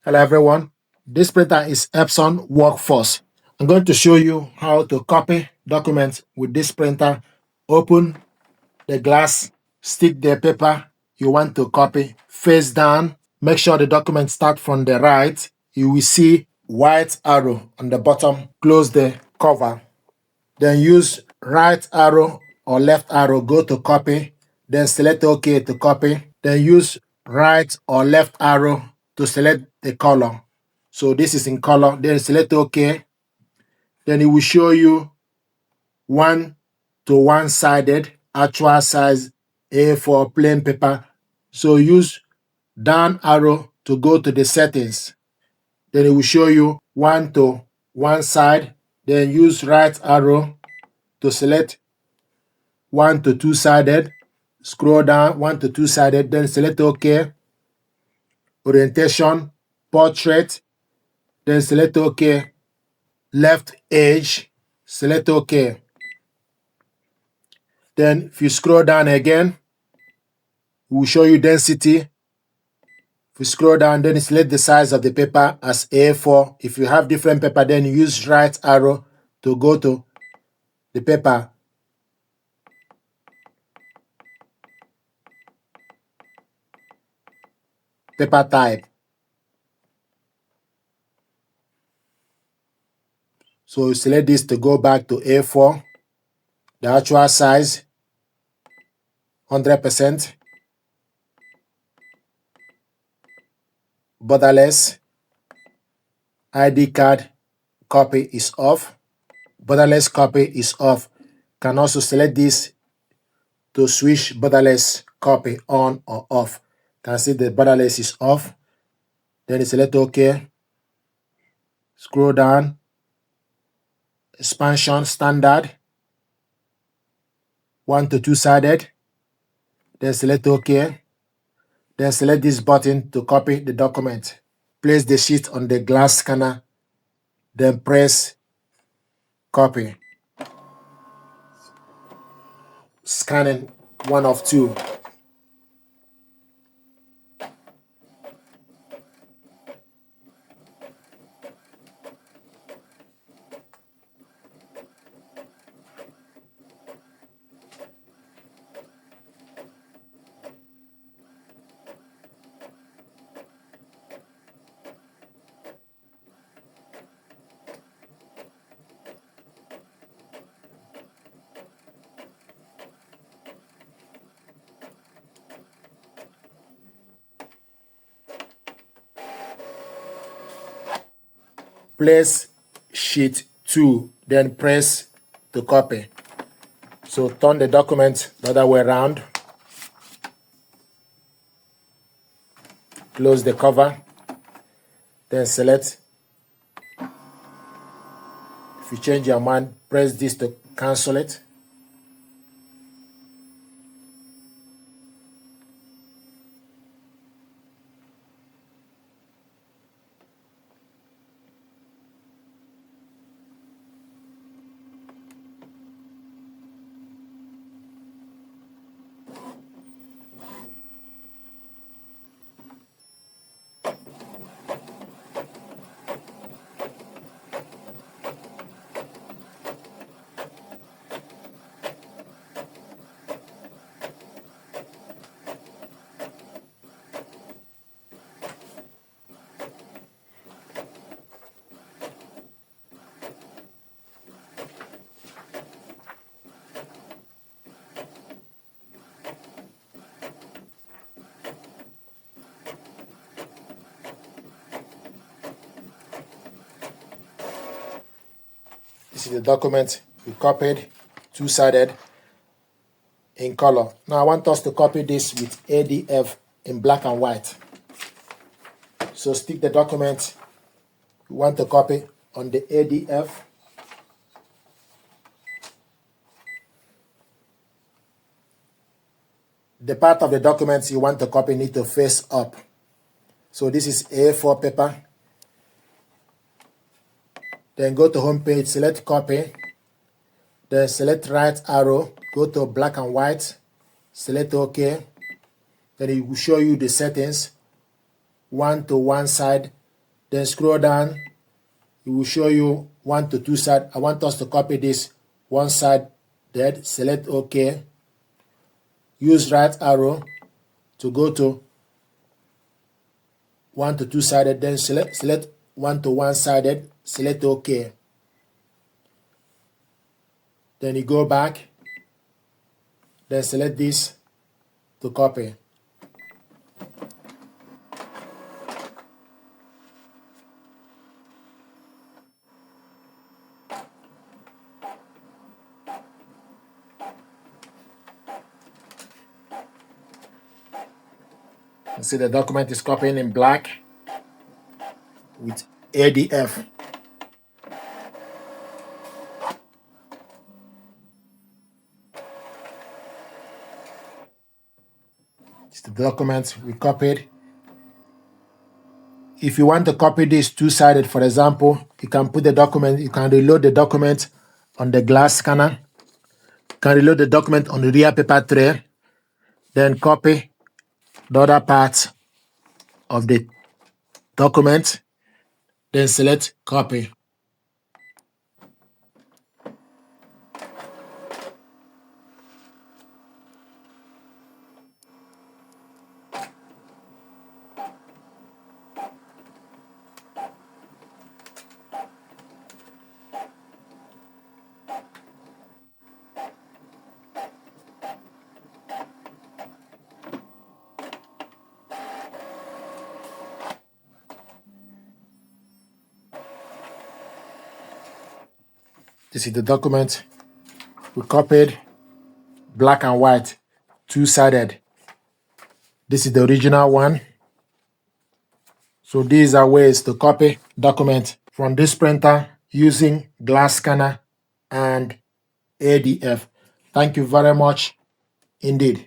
Hello everyone, this printer is Epson WorkForce. I'm going to show you how to copy documents with this printer. Open the glass, stick the paper you want to copy face down. Make sure the document starts from the right. You will see white arrow on the bottom. Close the cover. Then use right arrow or left arrow, go to copy. Then select OK to copy. Then use right or left arrow to select the color. So this is in color. Then select OK. Then it will show you 1 to 1-sided actual size A4 plain paper. So use down arrow to go to the settings. Then it will show you 1 to 1 side. Then use right arrow to select 1 to 2-sided. Scroll down 1 to 2-sided. Then select OK. Orientation, portrait. Then select OK. Left edge, select OK. Then if you scroll down again, it will show you density. If you scroll down, then select the size of the paper as A4. If you have different paper, then use right arrow to go to the paper. Paper type. So you select this to go back to A4. The actual size, 100%. Borderless. ID card copy is off. Borderless copy is off. Can also select this to switch borderless copy on or off. Can see the borderless is off. Then select OK. Scroll down. Expansion standard. 1 to 2-sided. Then select OK. Then select this button to copy the document. Place the sheet on the glass scanner. Then press copy. Scanning 1 of 2. Place sheet 2, then press to copy. So turn the document the other way around. Close the cover. Then select. If you change your mind, press this to cancel it. This is the document we copied, 2-sided, in color. Now I want us to copy this with ADF in black and white. So stick the document you want to copy on the ADF. The part of the documents you want to copy need to face up. So this is A4 paper. Then go to home page, select copy. Then select right arrow, go to black and white, select OK. Then it will show you the settings. 1 to 1 side Then scroll down. It will show you 1 to 2 side. I want us to copy this one side dead. Select OK. Use right arrow to go to 1 to 2 sided. Then select 1 to 1 sided. Select OK. Then you go back. Then select this to copy. You see the document is copying in black with ADF. It's the document we copied. If you want to copy this two-sided, for example, you can put the document, you can reload the document on the glass scanner, you can reload the document on the rear paper tray, then copy the other part of the document, then select copy. This is the document we copied, black and white, two-sided. This is the original one. So these are ways to copy document from this printer using glass scanner and ADF. Thank you very much indeed.